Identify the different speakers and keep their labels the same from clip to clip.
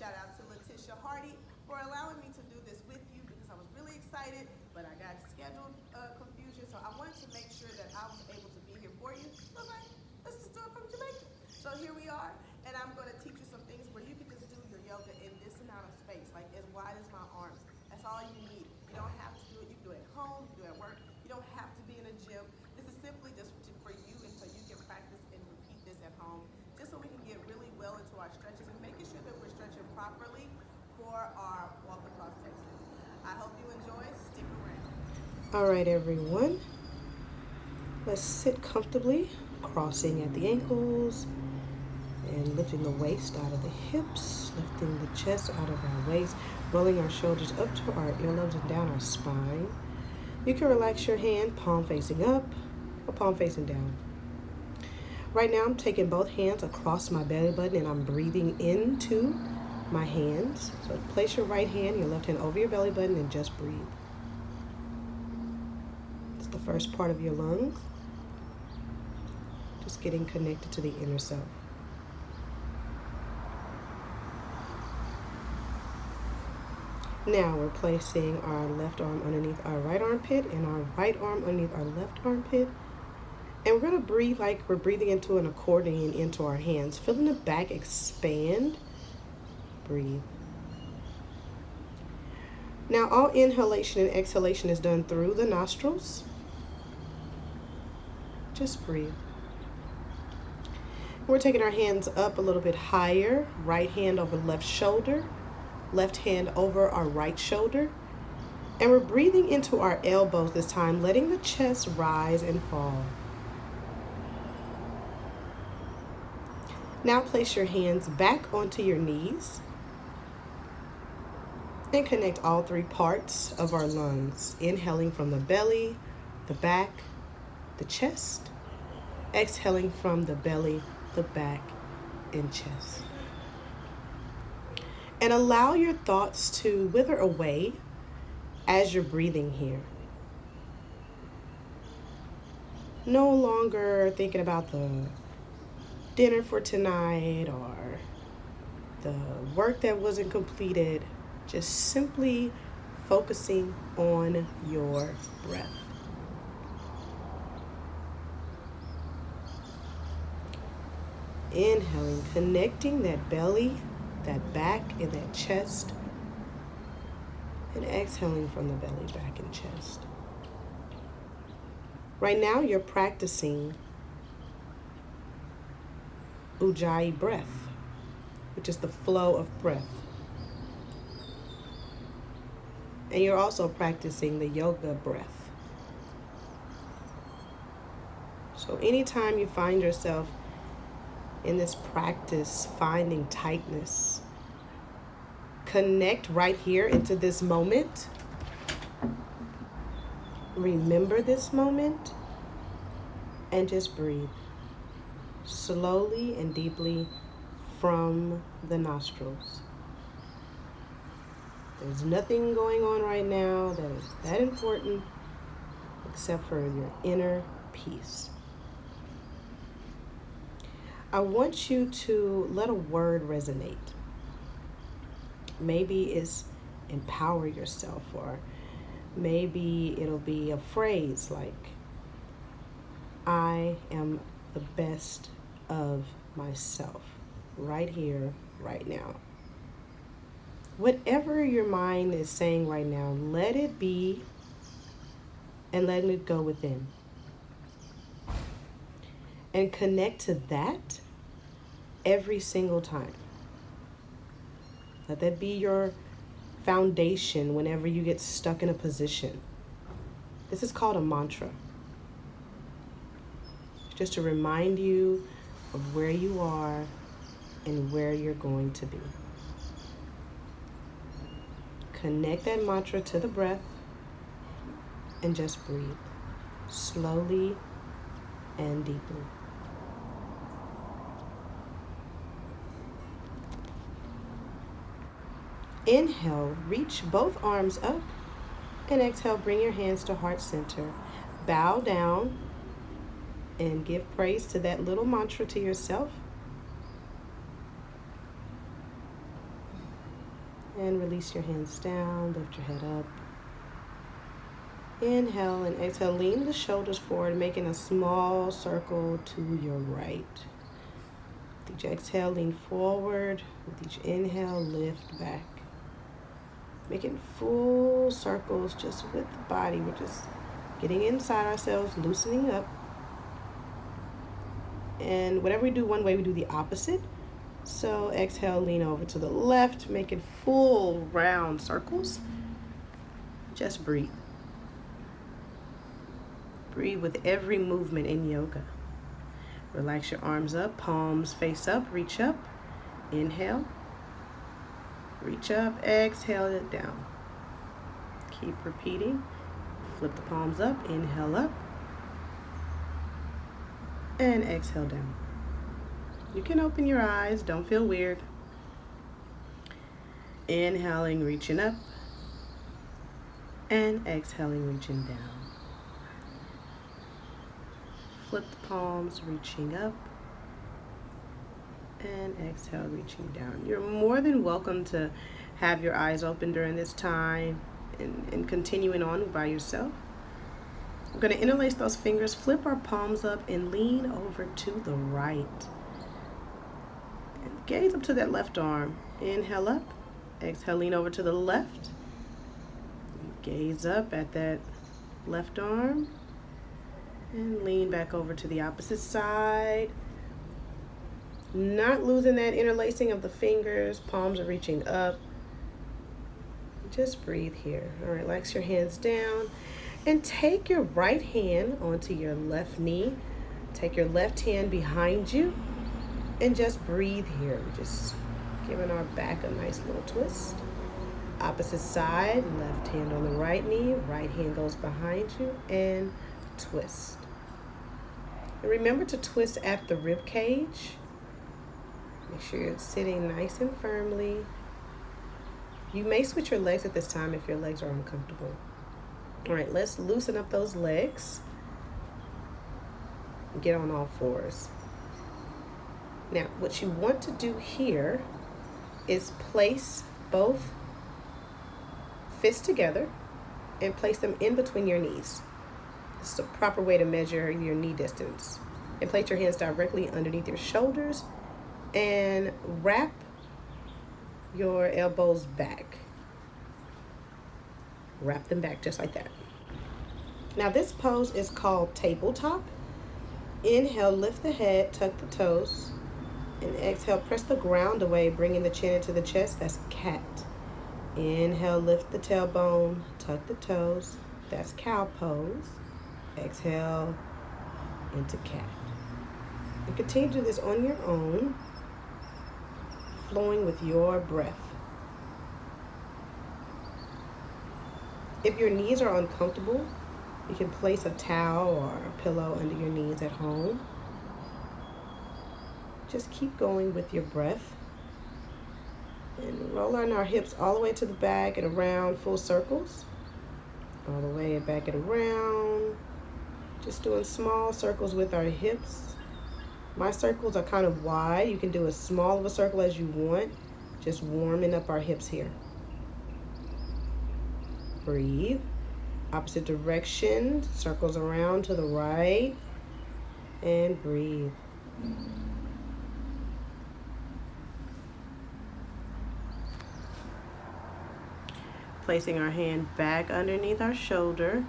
Speaker 1: Shout out to Leticia for allowing me to do this with you because I was really excited, but I got scheduled confusion, so I wanted to make sure that I was able to be here for you. So I was like, let's just do it from Jamaica. So here we are, and I'm going to teach you some things where you can just do your yoga in this amount of space, like as wide as my arms. That's all you need. You don't have to do it. You can do it at home, you can do it at work. You don't have to be in a gym. This is simply just for you, and so you can practice and repeat this at home, just so we can get really well into our stretches and making sure that we're stretching properly for our walk across Texas. I hope you enjoy. Stick around. All right, everyone. Let's sit comfortably, crossing at the ankles and lifting the waist out of the hips, lifting the chest out of our waist, rolling our shoulders up to our earlobes and down our spine. You can relax your hand, palm facing up or palm facing down. Right now, I'm taking both hands across my belly button and I'm breathing into my hands. So place your right hand, your left hand over your belly button and just breathe. It's the first part of your lungs. Just getting connected to the inner self. Now we're placing our left arm underneath our right armpit and our right arm underneath our left armpit. And we're going to breathe like we're breathing into an accordion into our hands. Feeling the back expand. Breathe. Now all inhalation and exhalation is done through the nostrils. Just breathe. We're taking our hands up a little bit higher. Right hand over left shoulder. Left hand over our right shoulder. And we're breathing into our elbows this time, letting the chest rise and fall. Now place your hands back onto your knees and connect all three parts of our lungs. Inhaling from the belly, the back, the chest. Exhaling from the belly, the back, and chest. And allow your thoughts to wither away as you're breathing here. No longer thinking about the dinner for tonight or the work that wasn't completed. Just simply focusing on your breath. Inhaling, connecting that belly, that back, and that chest. And exhaling from the belly, back, and chest. Right now, you're practicing Ujjayi breath, which is the flow of breath. And you're also practicing the yoga breath. So anytime you find yourself in this practice, finding tightness, connect right here into this moment. Remember this moment and just breathe slowly and deeply from the nostrils. There's nothing going on right now that is that important except for your inner peace. I want you to let a word resonate. Maybe it's empower yourself, or maybe it'll be a phrase like, I am the best of myself right here, right now. Whatever your mind is saying right now, let it be and let it go within. And connect to that every single time. Let that be your foundation whenever you get stuck in a position. This is called a mantra. Just to remind you of where you are and where you're going to be. Connect that mantra to the breath and just breathe slowly and deeply. Inhale, reach both arms up, and exhale, bring your hands to heart center. Bow down and give praise to that little mantra to yourself. And release your hands down, lift your head up. Inhale and exhale, lean the shoulders forward, making a small circle to your right. With each exhale, lean forward. With each inhale, lift back. Making full circles just with the body. We're just getting inside ourselves, loosening up. And whatever we do one way, we do the opposite. So exhale, lean over to the left, making full round circles. Just breathe. Breathe with every movement in yoga. Relax your arms up, palms face up, reach up. Inhale. Reach up, exhale it down. Keep repeating. Flip the palms up, inhale up. And exhale down. You can open your eyes, don't feel weird. Inhaling, reaching up. And exhaling, reaching down. Flip the palms, reaching up. And exhale, reaching down. You're more than welcome to have your eyes open during this time and continuing on by yourself. We're going to interlace those fingers, flip our palms up, and lean over to the right. And gaze up to that left arm. Inhale up. Exhale, lean over to the left. And gaze up at that left arm. And lean back over to the opposite side. Not losing that interlacing of the fingers. Palms are reaching up. Just breathe here. All right, relax your hands down. And take your right hand onto your left knee. Take your left hand behind you. And just breathe here. Just giving our back a nice little twist. Opposite side, left hand on the right knee. Right hand goes behind you. And twist. And remember to twist at the rib cage. Make sure you're sitting nice and firmly. You may switch your legs at this time if your legs are uncomfortable. All right, let's loosen up those legs. Get on all fours. Now, what you want to do here is place both fists together and place them in between your knees. This is a proper way to measure your knee distance. And place your hands directly underneath your shoulders and wrap your elbows back. Wrap them back just like that. Now this pose is called tabletop. Inhale, lift the head, tuck the toes. And exhale, press the ground away, bringing the chin into the chest. That's cat. Inhale, lift the tailbone, tuck the toes. That's cow pose. Exhale into cat. And continue to do this on your own, flowing with your breath. If your knees are uncomfortable, you can place a towel or a pillow under your knees at home. Just keep going with your breath. And roll on our hips all the way to the back and around, full circles. All the way back and around. Just doing small circles with our hips. My circles are kind of wide. You can do as small of a circle as you want. Just warming up our hips here. Breathe. Opposite direction. Circles around to the right. And breathe. Placing our hand back underneath our shoulder.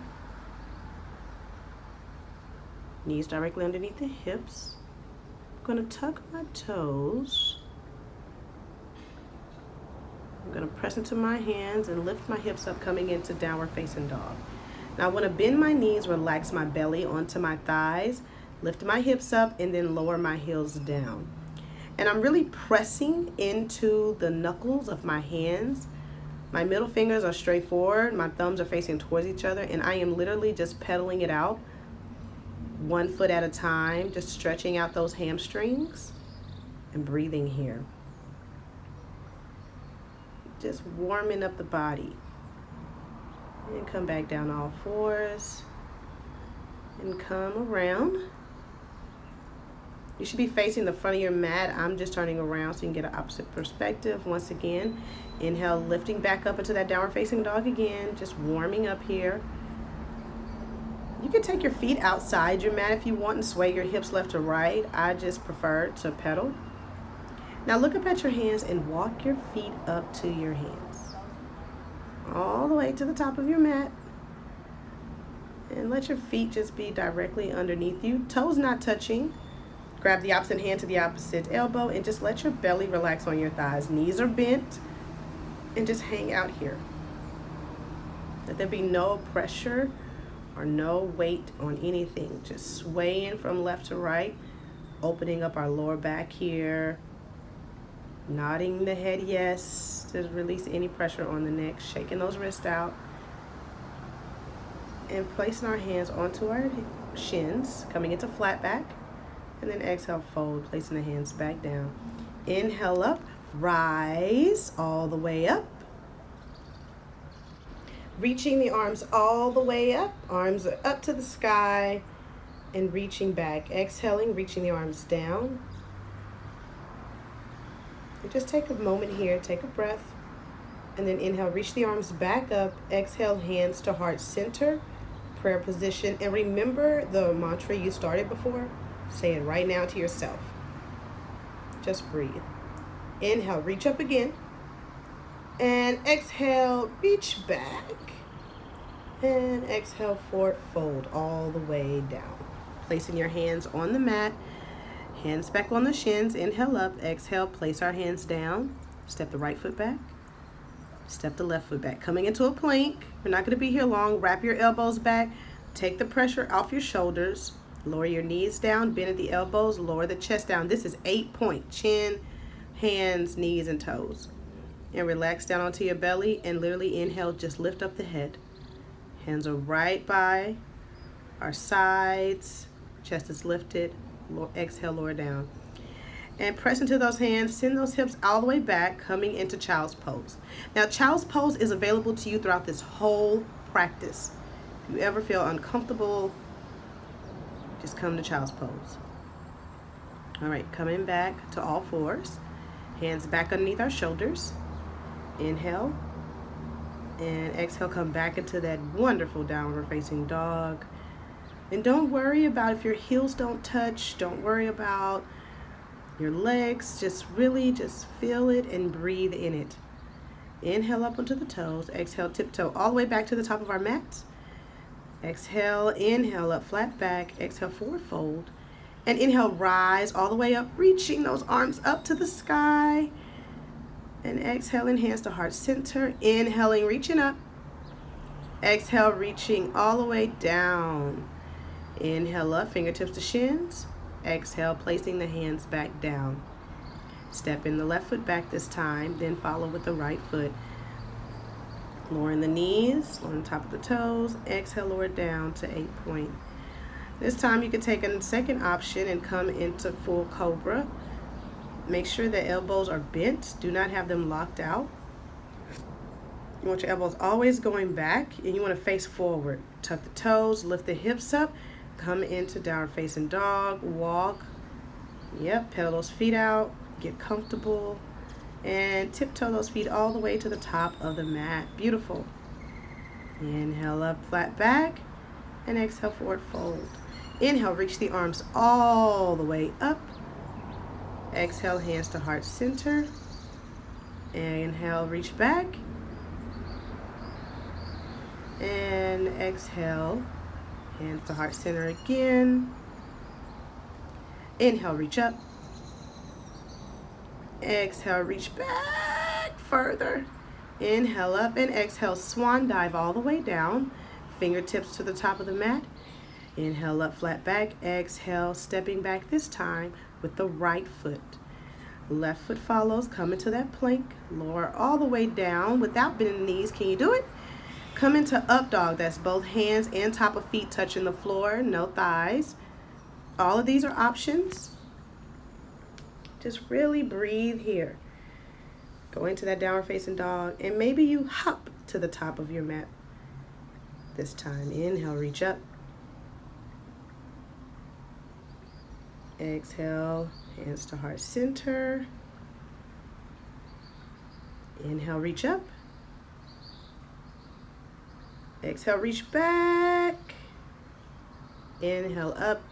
Speaker 1: Knees directly underneath the hips. I'm going to tuck my toes. I'm going to press into my hands and lift my hips up, coming into downward facing dog. Now I want to bend my knees, relax my belly onto my thighs, lift my hips up, and then lower my heels down. And I'm really pressing into the knuckles of my hands. My middle fingers are straight forward, my thumbs are facing towards each other, and I am literally just pedaling it out, 1 foot at a time, just stretching out those hamstrings and breathing here. Just warming up the body. And come back down all fours and come around. You should be facing the front of your mat. I'm just turning around so you can get an opposite perspective. Once again, inhale, lifting back up into that downward facing dog again, just warming up here. You can take your feet outside your mat if you want and sway your hips left to right. I just prefer to pedal. Now look up at your hands and walk your feet up to your hands. All the way to the top of your mat. And let your feet just be directly underneath you. Toes not touching. Grab the opposite hand to the opposite elbow and just let your belly relax on your thighs. Knees are bent and just hang out here. Let there be no pressure or no weight on anything. Just swaying from left to right, opening up our lower back here. Nodding the head yes to release any pressure on the neck. Shaking those wrists out. And placing our hands onto our shins, coming into flat back. And then exhale, fold, placing the hands back down. Inhale up, rise all the way up. Reaching the arms all the way up. Arms are up to the sky and reaching back. Exhaling, reaching the arms down. And just take a moment here, take a breath. And then inhale, reach the arms back up. Exhale, hands to heart center, prayer position. And remember the mantra you started before. Say it right now to yourself. Just breathe. Inhale, reach up again. And exhale, reach back. And exhale, forward fold all the way down. Placing your hands on the mat. Hands back on the shins. Inhale up. Exhale, place our hands down. Step the right foot back. Step the left foot back. Coming into a plank. We're not going to be here long. Wrap your elbows back. Take the pressure off your shoulders. Lower your knees down, bend at the elbows, lower the chest down. This is 8-point, chin, hands, knees, and toes. And relax down onto your belly and literally inhale, just lift up the head. Hands are right by our sides, chest is lifted, exhale, lower down. And press into those hands, send those hips all the way back, coming into child's pose. Now, child's pose is available to you throughout this whole practice. If you ever feel uncomfortable, just come to child's pose. All right, coming back to all fours. Hands back underneath our shoulders. Inhale. And exhale, come back into that wonderful downward facing dog. And don't worry about if your heels don't touch. Don't worry about your legs. Just really just feel it and breathe in it. Inhale up onto the toes. Exhale, tiptoe all the way back to the top of our mat. Exhale, inhale up, flat back. Exhale, forward fold. And inhale, rise all the way up, reaching those arms up to the sky. And exhaling, hands to heart center. Inhaling, reaching up. Exhale, reaching all the way down. Inhale up, fingertips to shins. Exhale, placing the hands back down. Step in the left foot back this time, then follow with the right foot. Lowering the knees, lowering the top of the toes. Exhale, lower down to 8-point. This time you can take a second option and come into full cobra. Make sure the elbows are bent. Do not have them locked out. You want your elbows always going back and you want to face forward. Tuck the toes, lift the hips up, come into downward facing dog, walk. Yep, pedal those feet out, get comfortable. And tiptoe those feet all the way to the top of the mat. Beautiful. Inhale up, flat back. And exhale, forward fold. Inhale, reach the arms all the way up. Exhale, hands to heart center. Inhale, reach back. And exhale, hands to heart center again. Inhale, reach up. Exhale, reach back further. Inhale up and exhale, swan dive all the way down. Fingertips to the top of the mat. Inhale up, flat back. Exhale, stepping back this time with the right foot. Left foot follows, come into that plank. Lower all the way down without bending the knees. Can you do it? Come into up dog. That's both hands and top of feet touching the floor, no thighs. All of these are options. Just really breathe here. Go into that downward facing dog and maybe you hop to the top of your mat this time. Inhale, reach up. Exhale, hands to heart center. Inhale, reach up. Exhale, reach back. Inhale, up.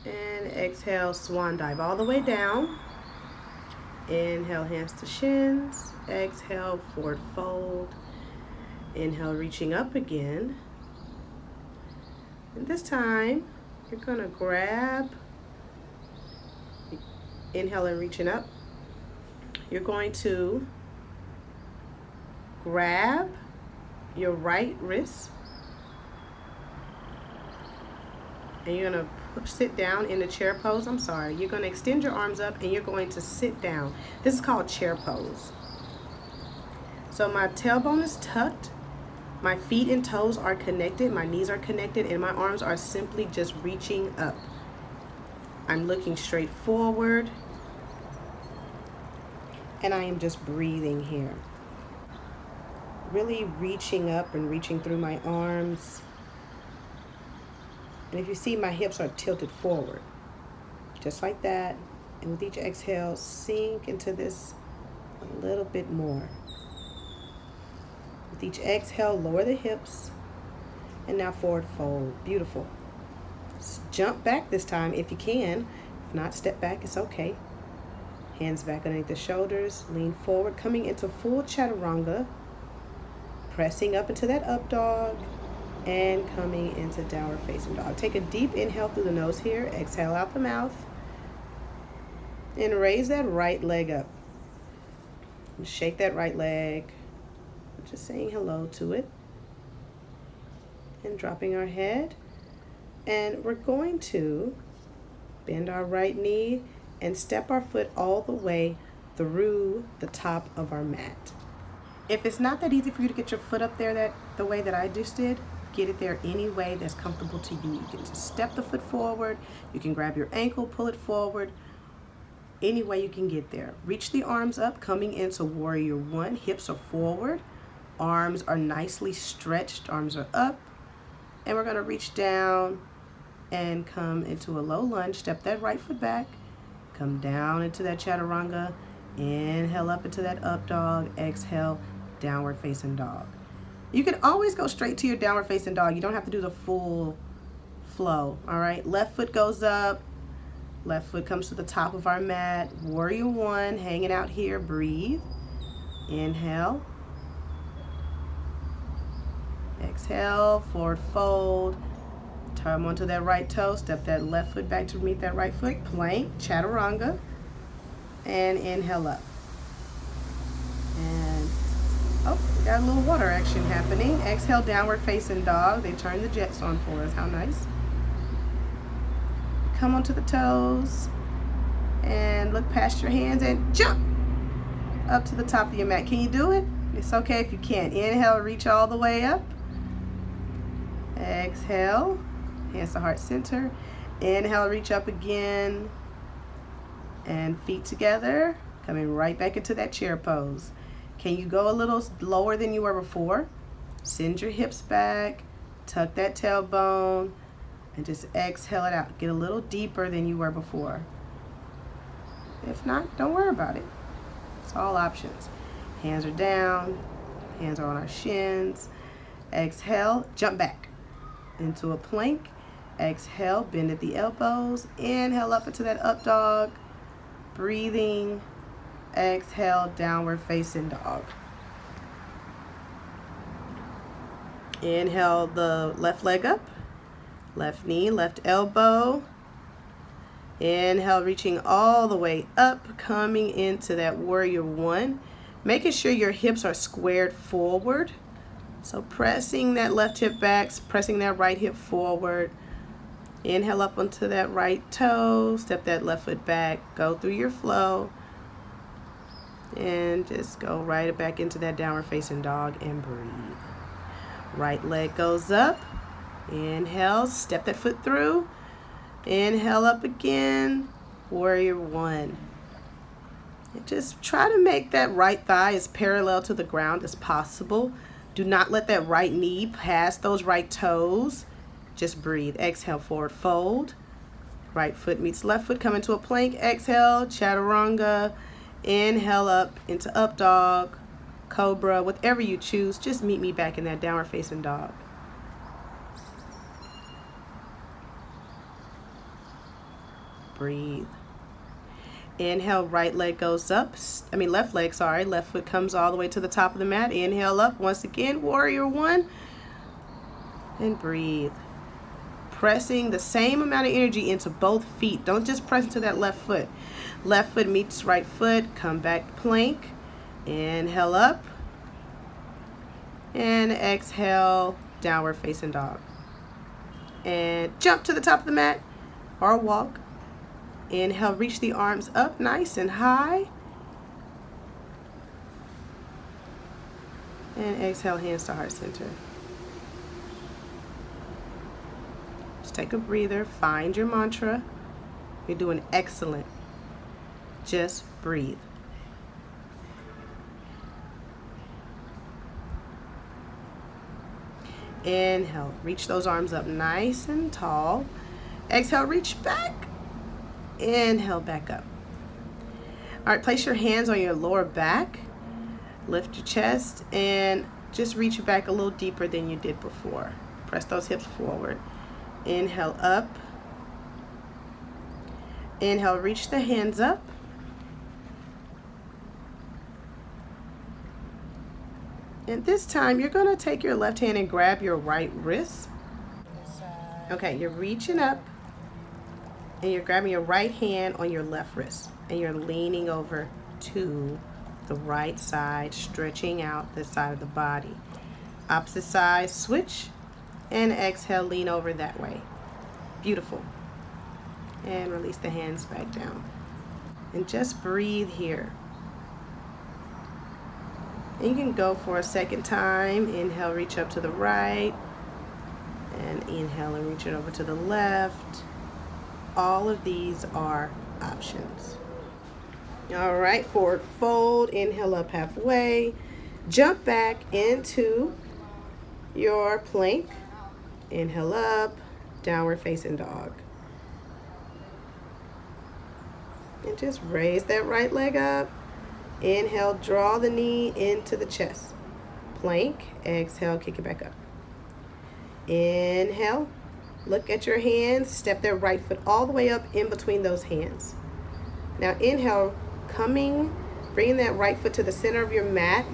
Speaker 1: And exhale, swan dive all the way down. Inhale, hands to shins. Exhale, forward fold. Inhale, reaching up again. And this time, you're gonna grab, inhale and reaching up. You're going to grab your right wrist and you're gonna sit down in the chair pose. You're gonna extend your arms up and you're going to sit down. This is called chair pose. So my tailbone is tucked, my feet and toes are connected, my knees are connected, and my arms are simply just reaching up. I'm looking straight forward and I am just breathing here. Really reaching up and reaching through my arms. And if you see, my hips are tilted forward, just like that. And with each exhale, sink into this a little bit more. With each exhale, lower the hips. And now forward fold. Beautiful. Jump back this time if you can. If not, step back, it's okay. Hands back underneath the shoulders. Lean forward, coming into full chaturanga. Pressing up into that up dog. And coming into downward facing dog. Take a deep inhale through the nose here. Exhale out the mouth. And raise that right leg up. And shake that right leg. Just saying hello to it. And dropping our head. And we're going to bend our right knee and step our foot all the way through the top of our mat. If it's not that easy for you to get your foot up there the way that I just did, get it there any way that's comfortable to you. You can just step the foot forward. You can grab your ankle, pull it forward. Any way you can get there. Reach the arms up, coming into warrior one. Hips are forward. Arms are nicely stretched. Arms are up. And we're going to reach down and come into a low lunge. Step that right foot back. Come down into that chaturanga. Inhale up into that up dog. Exhale, downward facing dog. You can always go straight to your downward facing dog. You don't have to do the full flow, all right? Left foot goes up. Left foot comes to the top of our mat. Warrior one, hanging out here. Breathe. Inhale. Exhale, forward fold. Turn onto that right toe. Step that left foot back to meet that right foot. Plank, chaturanga. And inhale up. And, oh, we got a little water action happening. Exhale, downward facing dog. They turn the jets on for us. How nice. Come onto the toes. And look past your hands and jump up to the top of your mat. Can you do it? It's okay if you can't. Inhale, reach all the way up. Exhale, hands to heart center. Inhale, reach up again. And feet together, coming right back into that chair pose. Can you go a little lower than you were before? Send your hips back, tuck that tailbone, and just exhale it out. Get a little deeper than you were before. If not, don't worry about it. It's all options. Hands are down, hands are on our shins. Exhale, jump back into a plank. Exhale, bend at the elbows. Inhale up into that up dog. Breathing. Exhale, downward facing dog. Inhale the left leg up. Left knee, left elbow. Inhale, reaching all the way up, coming into that warrior one. Making sure your hips are squared forward. So pressing that left hip back, pressing that right hip forward. Inhale up onto that right toe, step that left foot back, go through your flow. And just go right back into that downward facing dog and breathe. Right leg goes up. Inhale, step that foot through. Inhale up again, warrior one. And just try to make that right thigh as parallel to the ground as possible. Do not let that right knee pass those right toes. Just breathe. Exhale, forward fold. Right foot meets left foot, come into a plank. Exhale, chaturanga. Inhale up into up dog, cobra, whatever you choose. Just meet me back in that downward facing dog. Breathe. Inhale, right leg goes up. Left leg, sorry. Left foot comes all the way to the top of the mat. Inhale up once again, warrior one. And breathe. Pressing the same amount of energy into both feet. Don't just press into that left foot. Left foot meets right foot. Come back plank. Inhale up. And exhale, downward facing dog. And jump to the top of the mat or walk. Inhale, reach the arms up nice and high. And exhale, hands to heart center. Just take a breather, find your mantra. You're doing excellent. Just breathe. Inhale, reach those arms up nice and tall. Exhale, reach back. Inhale, back up. All right, place your hands on your lower back. Lift your chest and just reach back a little deeper than you did before. Press those hips forward. Inhale up. Inhale, reach the hands up. And this time, you're gonna take your left hand and grab your right wrist. Okay, you're reaching up and you're grabbing your right hand on your left wrist and you're leaning over to the right side, stretching out the side of the body. Opposite side, switch, and exhale, lean over that way. Beautiful. And release the hands back down. And just breathe here. And you can go for a second time. Inhale, reach up to the right. And inhale and reach it over to the left. All of these are options. All right, forward fold. Inhale up halfway. Jump back into your plank. Inhale up, downward facing dog. And just raise that right leg up. Inhale, draw the knee into the chest. Plank, exhale, kick it back up. Inhale, look at your hands, step that right foot all the way up in between those hands. Now inhale, bringing that right foot to the center of your mat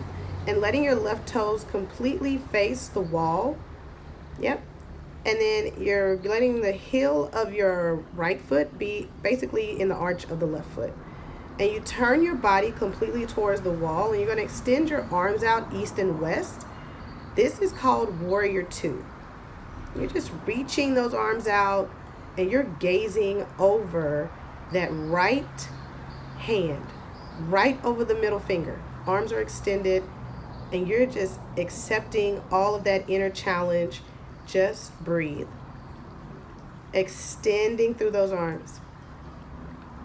Speaker 1: and letting your left toes completely face the wall. Yep. And then you're letting the heel of your right foot be basically in the arch of the left foot. And you turn your body completely towards the wall and you're going to extend your arms out east and west. This is called Warrior Two. You're just reaching those arms out and you're gazing over that right hand, right over the middle finger. Arms are extended and you're just accepting all of that inner challenge. Just breathe. Extending through those arms.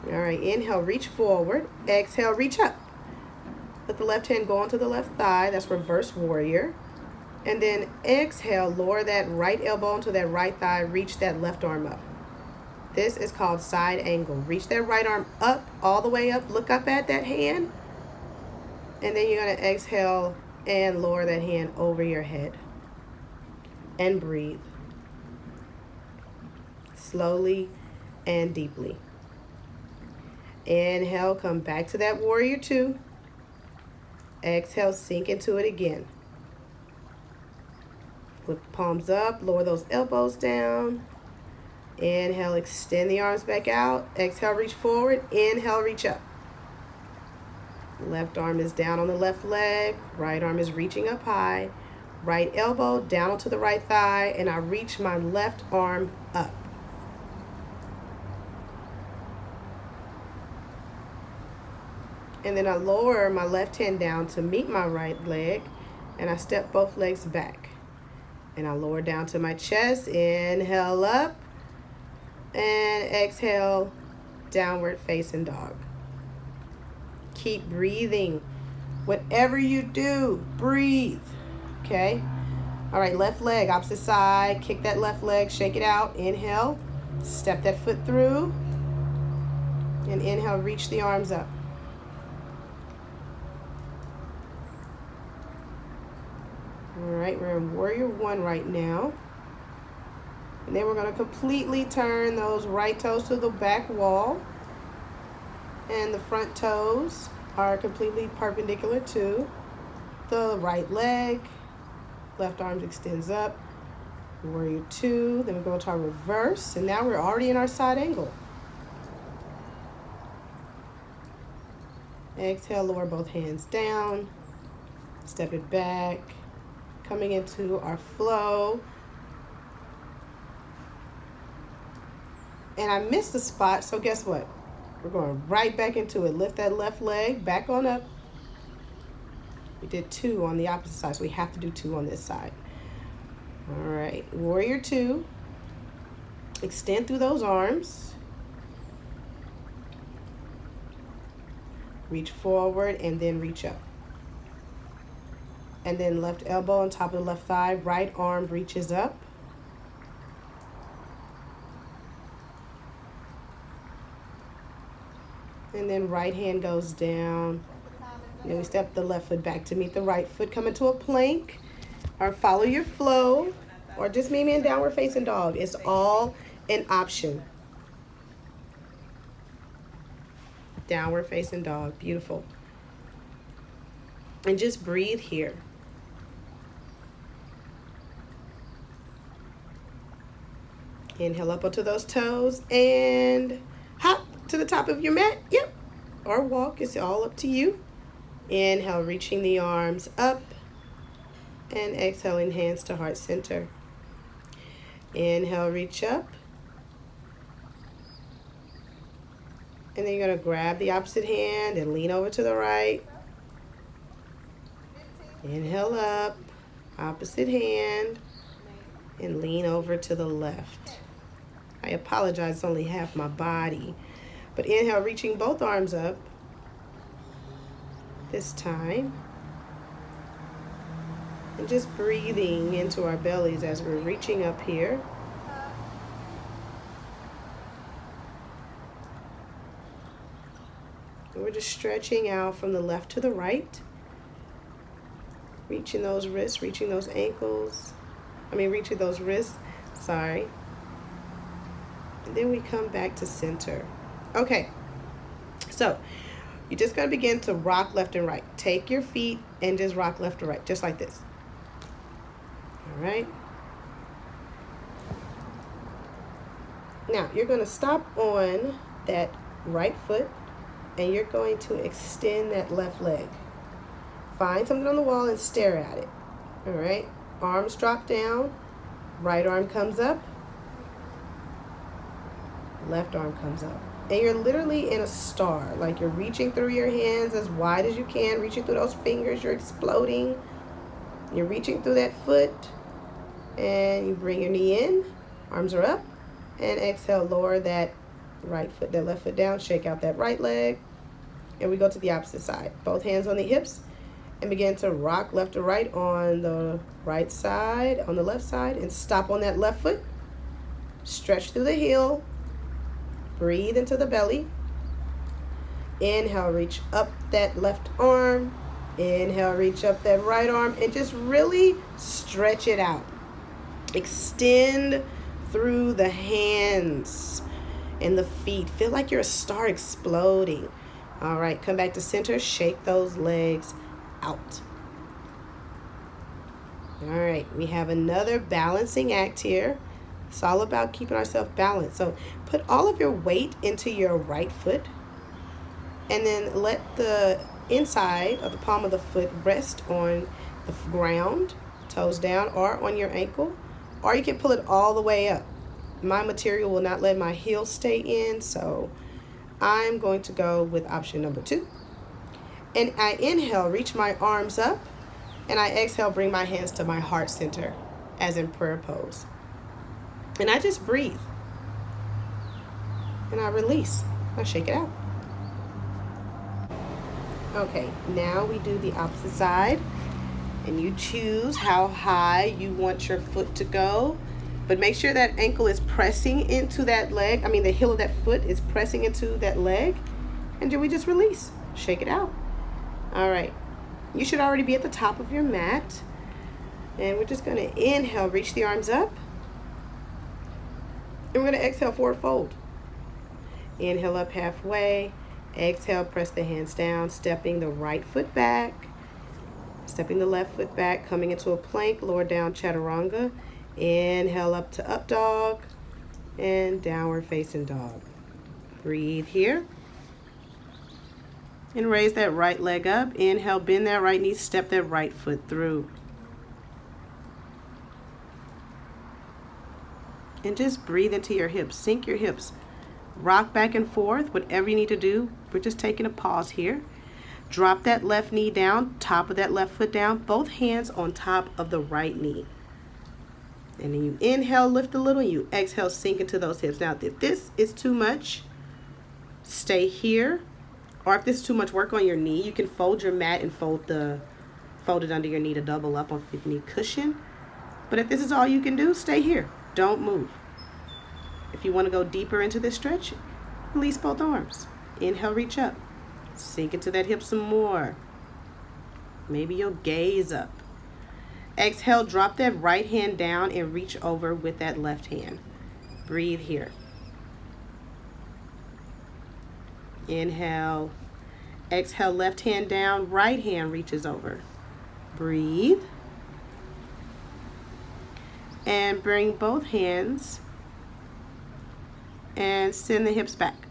Speaker 1: All right, inhale, reach forward. Exhale, reach up. Let the left hand go onto the left thigh. That's reverse warrior. And then exhale, lower that right elbow onto that right thigh. Reach that left arm up. This is called side angle. Reach that right arm up, all the way up. Look up at that hand. And then you're going to exhale and lower that hand over your head. And breathe. Slowly and deeply. Inhale, come back to that Warrior Two. Exhale, sink into it again. Flip the palms up, lower those elbows down. Inhale, extend the arms back out. Exhale, reach forward. Inhale, reach up. Left arm is down on the left leg. Right arm is reaching up high. Right elbow down onto the right thigh, and I reach my left arm up. And then I lower my left hand down to meet my right leg, and I step both legs back. And I lower down to my chest, inhale up, and exhale, downward facing dog. Keep breathing. Whatever you do, breathe, okay? All right, left leg, opposite side, kick that left leg, shake it out, inhale, Step that foot through. And inhale, reach the arms up. All right, we're in warrior one right now. And then we're going to completely turn those right toes to the back wall. And the front toes are completely perpendicular to the right leg. Left arm extends up. Warrior two. Then we go to our reverse. And now we're already in our side angle. Exhale, lower both hands down. Step it back. Coming into our flow. And I missed the spot, so guess what? We're going right back into it. Lift that left leg, back on up. We did 2 on the opposite side, so we have to do 2 on this side. All right, warrior two. Extend through those arms. Reach forward and then reach up. And then left elbow on top of the left thigh, right arm reaches up. And then right hand goes down. And then we step the left foot back to meet the right foot. Come into a plank or follow your flow or just meet me in downward facing dog. It's all an option. Downward facing dog. Beautiful. And just breathe here. Inhale up onto those toes and hop to the top of your mat. Yep. Or walk. It's all up to you. Inhale, reaching the arms up. And exhaling, hands to heart center. Inhale, reach up. And then you're going to grab the opposite hand and lean over to the right. Inhale up. Opposite hand. And lean over to the left. I apologize, it's only half my body. But inhale, reaching both arms up. This time. And just breathing into our bellies as we're reaching up here. And we're just stretching out from the left to the right. Reaching those wrists, reaching those ankles. Reaching those wrists. Sorry. And then we come back to center. Okay. So, you're just going to begin to rock left and right. Take your feet and just rock left to right, just like this. All right. Now, you're going to stop on that right foot and you're going to extend that left leg. Find something on the wall and stare at it. All right. Arms drop down. Right arm comes up. Left arm comes up. And you're literally in a star. Like you're reaching through your hands as wide as you can. Reaching through those fingers. You're exploding. You're reaching through that foot. And you bring your knee in. Arms are up. And exhale, lower that right foot, that left foot down. Shake out that right leg. And we go to the opposite side. Both hands on the hips. And begin to rock left to right on the right side, on the left side. And stop on that left foot. Stretch through the heel. Breathe into the belly. Inhale, reach up that left arm. Inhale, reach up that right arm. And just really stretch it out. Extend through the hands and the feet. Feel like you're a star exploding. All right, come back to center. Shake those legs out. All right, we have another balancing act here. It's all about keeping ourselves balanced. So put all of your weight into your right foot and then let the inside of the palm of the foot rest on the ground, toes down, or on your ankle, or you can pull it all the way up. My material will not let my heel stay in, so I'm going to go with option number 2. And I inhale, reach my arms up, and I exhale, bring my hands to my heart center, as in prayer pose. And I just breathe. And I release. I shake it out. Okay, now we do the opposite side. And you choose how high you want your foot to go. But make sure that ankle is pressing into that leg. I mean, the heel of that foot is pressing into that leg. And then we just release. Shake it out. All right. You should already be at the top of your mat. And we're just going to inhale, reach the arms up. And we're going to exhale, forward fold. Inhale up halfway. Exhale, press the hands down, stepping the right foot back. Stepping the left foot back, coming into a plank, lower down chaturanga. Inhale up to up dog and downward facing dog. Breathe here. And raise that right leg up. Inhale, bend that right knee, step that right foot through. And just breathe into your hips, sink your hips. Rock back and forth, whatever you need to do. We're just taking a pause here. Drop that left knee down, top of that left foot down, both hands on top of the right knee. And then you inhale, lift a little, and you exhale, sink into those hips. Now, if this is too much, stay here. Or if this is too much work on your knee, you can fold your mat and fold it under your knee to double up on if you need cushion. But if this is all you can do, stay here. Don't move. If you want to go deeper into this stretch, release both arms. Inhale, reach up. Sink into that hip some more. Maybe you'll gaze up. Exhale, drop that right hand down and reach over with that left hand. Breathe here. Inhale. Exhale, left hand down, right hand reaches over. Breathe. And bring both hands and send the hips back.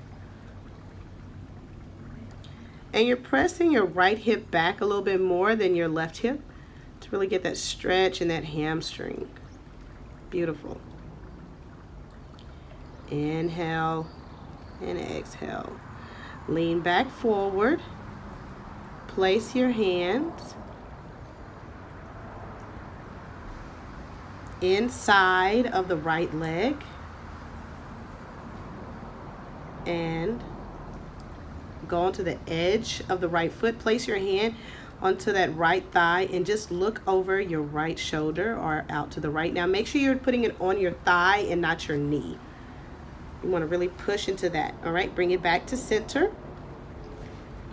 Speaker 1: And you're pressing your right hip back a little bit more than your left hip to really get that stretch and that hamstring. Beautiful. Inhale and exhale. Lean back forward. Place your hands inside of the right leg. And go onto the edge of the right foot. Place your hand onto that right thigh and just look over your right shoulder or out to the right. Now make sure you're putting it on your thigh and not your knee. You want to really push into that. All right, bring it back to center.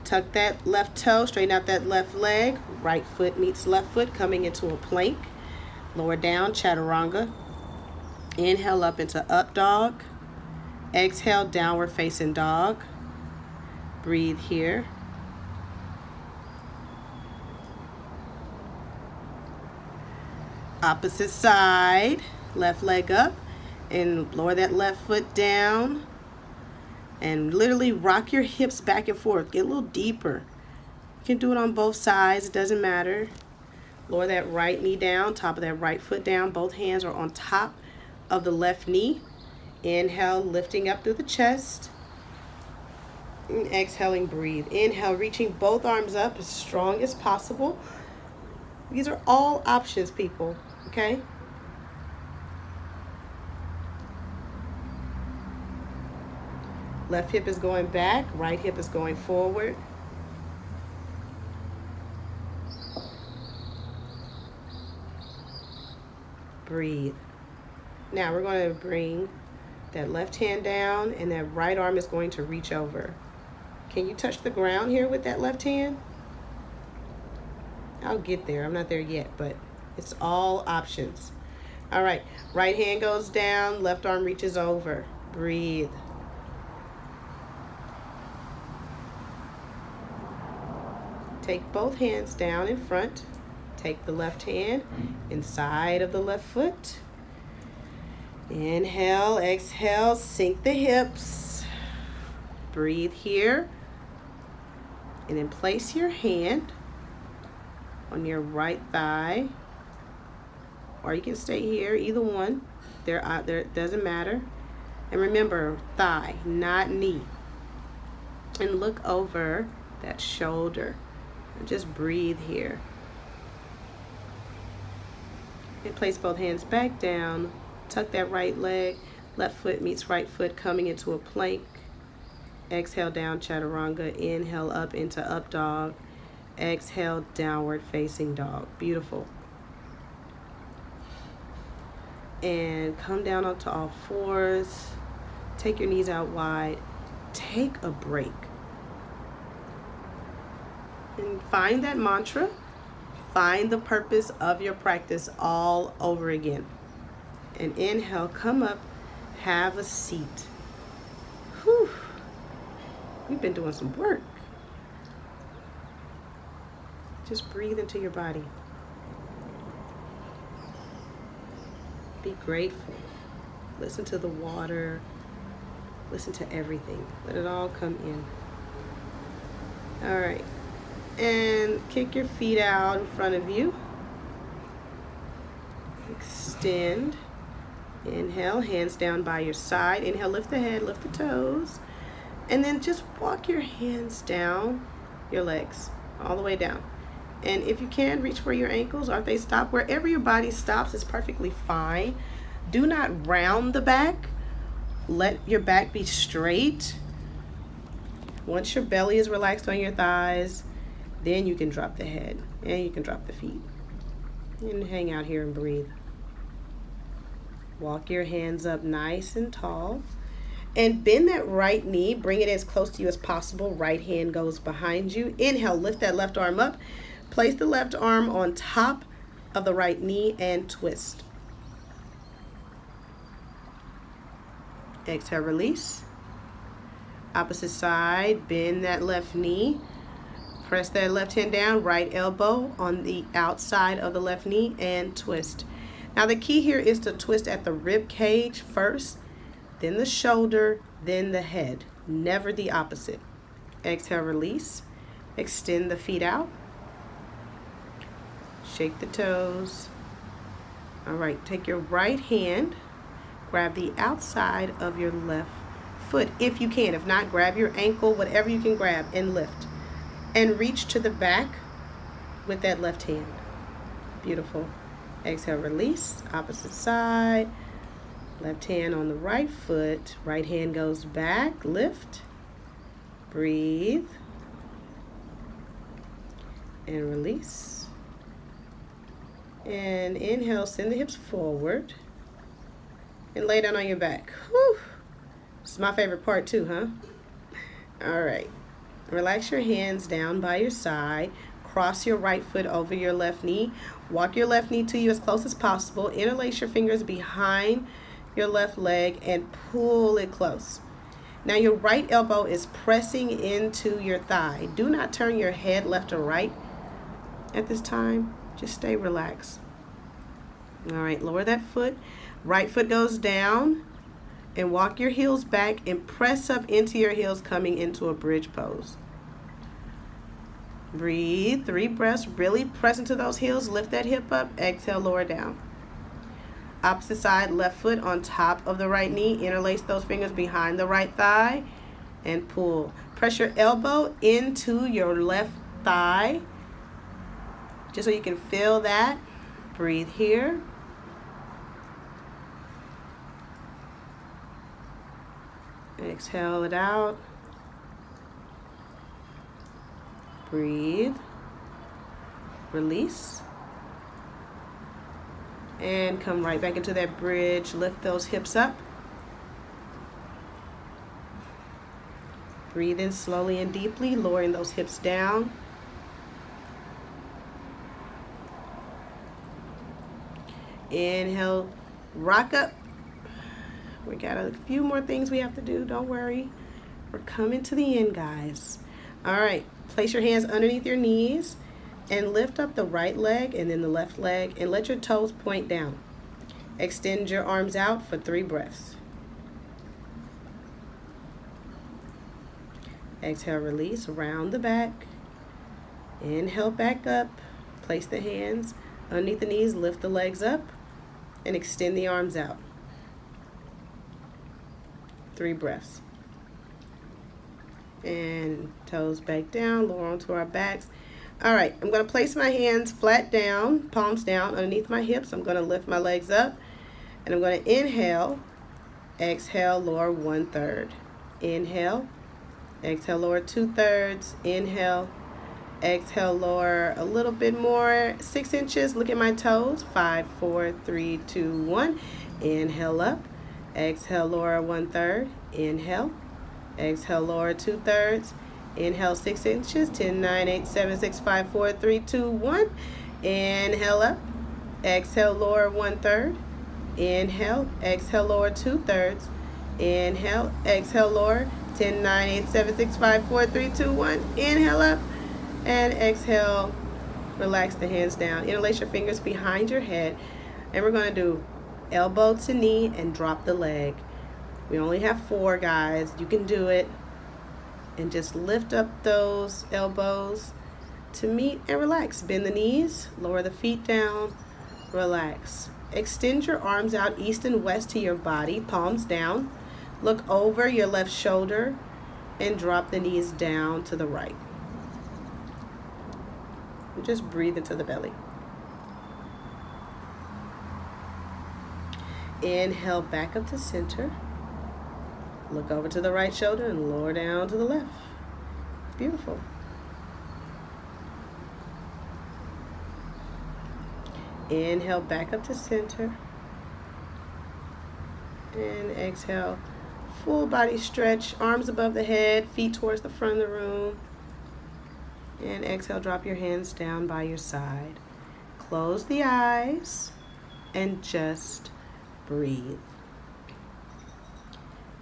Speaker 1: Tuck that left toe, straighten out that left leg. Right foot meets left foot, coming into a plank. Lower down, chaturanga. Inhale up into up dog. Exhale, downward facing dog. Breathe here. Opposite side, left leg up and lower that left foot down and literally rock your hips back and forth. Get a little deeper. You can do it on both sides, it doesn't matter. Lower that right knee down, top of that right foot down. Both hands are on top of the left knee. Inhale, lifting up through the chest. And exhaling, breathe. Inhale, reaching both arms up as strong as possible. These are all options, people, okay? Left hip is going back, right hip is going forward. Breathe. Now we're going to bring that left hand down and that right arm is going to reach over. Can you touch the ground here with that left hand? I'll get there. I'm not there yet, but it's all options. All right. Right hand goes down. Left arm reaches over. Breathe. Take both hands down in front. Take the left hand inside of the left foot. Inhale, exhale, sink the hips. Breathe here. And then place your hand on your right thigh. Or you can stay here, either one. There doesn't matter. And remember, thigh, not knee. And look over that shoulder. And just breathe here. And place both hands back down. Tuck that right leg. Left foot meets right foot, coming into a plank. Exhale down, chaturanga. Inhale up into up dog. Exhale, downward facing dog. Beautiful. And come down onto all fours. Take your knees out wide. Take a break. And find that mantra. Find the purpose of your practice all over again. And inhale, come up, have a seat. Whew. We've been doing some work. Just breathe into your body. Be grateful. Listen to the water. Listen to everything. Let it all come in. All right. And kick your feet out in front of you. Extend. Inhale, hands down by your side. Inhale, lift the head, lift the toes. And then just walk your hands down your legs, all the way down. And if you can, reach for your ankles, or if they stop, wherever your body stops is perfectly fine. Do not round the back. Let your back be straight. Once your belly is relaxed on your thighs, then you can drop the head and you can drop the feet. And hang out here and breathe. Walk your hands up nice and tall. And bend that right knee. Bring it as close to you as possible. Right hand goes behind you. Inhale, lift that left arm up. Place the left arm on top of the right knee and twist. Exhale, release. Opposite side, bend that left knee. Press that left hand down, right elbow on the outside of the left knee and twist. Now the key here is to twist at the rib cage first, then the shoulder, then the head. Never the opposite. Exhale, release. Extend the feet out. Shake the toes. All right, take your right hand, grab the outside of your left foot if you can. If not, grab your ankle, whatever you can grab, and lift. And reach to the back with that left hand. Beautiful. Exhale, release. Opposite side. Left hand on the right foot. Right hand goes back. Lift. Breathe. And release. And inhale, send the hips forward. And lay down on your back. Whew. This is my favorite part too, huh? All right. Relax your hands down by your side. Cross your right foot over your left knee. Walk your left knee to you as close as possible. Interlace your fingers behind your left leg and pull it close. Now your right elbow is pressing into your thigh. Do not turn your head left or right at this time. Just stay relaxed. All right, lower that foot. Right foot goes down and walk your heels back and press up into your heels, coming into a bridge pose. Breathe, 3 breaths, really press into those heels, lift that hip up, exhale, lower down. Opposite side, left foot on top of the right knee, interlace those fingers behind the right thigh and pull. Press your elbow into your left thigh, just so you can feel that. Breathe here. Exhale it out. Breathe. Release. And come right back into that bridge. Lift those hips up. Breathe in slowly and deeply, lowering those hips down. Inhale, rock up. We got a few more things we have to do, don't worry. We're coming to the end, guys. All right, place your hands underneath your knees and lift up the right leg and then the left leg and let your toes point down. Extend your arms out for 3 breaths. Exhale, release, round the back. Inhale, back up. Place the hands underneath the knees, lift the legs up and extend the arms out. 3 breaths. And toes back down, lower onto our backs. All right, I'm going to place my hands flat down, palms down underneath my hips. I'm going to lift my legs up and I'm going to inhale, exhale, lower 1/3. Inhale, exhale, lower 2/3. Inhale, exhale, lower a little bit more, 6 inches. Look at my toes. 5, 4, 3, 2, 1. Inhale up. Exhale, lower 1/3. Inhale. Exhale, lower 2/3. Inhale 6 inches. 10, 9, 8, 7, 6, 5, 4, 3, 2, 1. Inhale up. Exhale, lower 1/3. Inhale. Exhale, lower 2/3. Inhale. Exhale, lower. 10, 9, 8, 7, 6, 5, 4, 3, 2, 1. Inhale up. And exhale. Relax the hands down. Interlace your fingers behind your head. And we're going to do elbow to knee and drop the leg. We only have 4, guys. You can do it. And just lift up those elbows to meet and relax. Bend the knees, lower the feet down, relax. Extend your arms out east and west to your body, palms down. Look over your left shoulder and drop the knees down to the right. And just breathe into the belly. Inhale back up to center. Look over to the right shoulder and lower down to the left. Beautiful. Inhale back up to center. And exhale. Full body stretch, arms above the head, feet towards the front of the room. And exhale, drop your hands down by your side. Close the eyes and just breathe.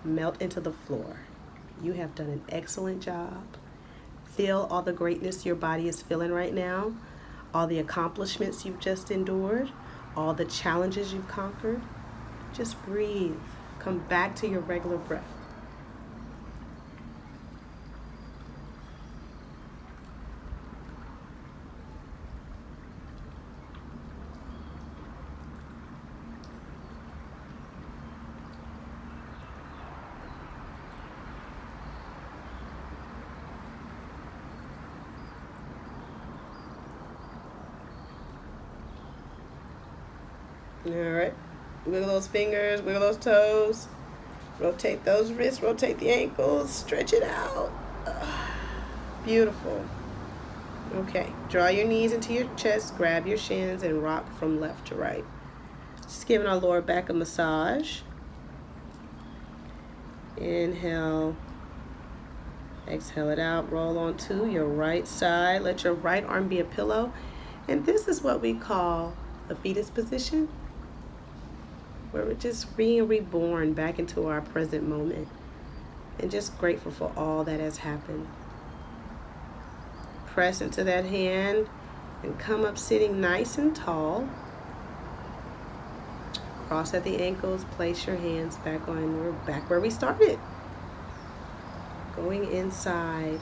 Speaker 1: Melt into the floor. You have done an excellent job. Feel all the greatness your body is feeling right now, all the accomplishments you've just endured, all the challenges you've conquered. Just breathe. Come back to your regular breath. All right, wiggle those fingers, wiggle those toes, rotate those wrists, rotate the ankles, stretch it out. Beautiful. Okay, draw your knees into your chest, grab your shins, and rock from left to right. Just giving our lower back a massage. Inhale, exhale it out, roll onto your right side. Let your right arm be a pillow. And this is what we call the fetus position, where we're just being reborn back into our present moment and just grateful for all that has happened. Press into that hand and come up sitting nice and tall. Cross at the ankles, place your hands back on, we're back where we started. Going inside,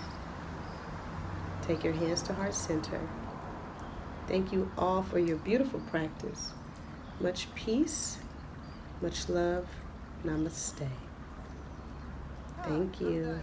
Speaker 1: take your hands to heart center. Thank you all for your beautiful practice. Much peace. Much love. Namaste. Thank you.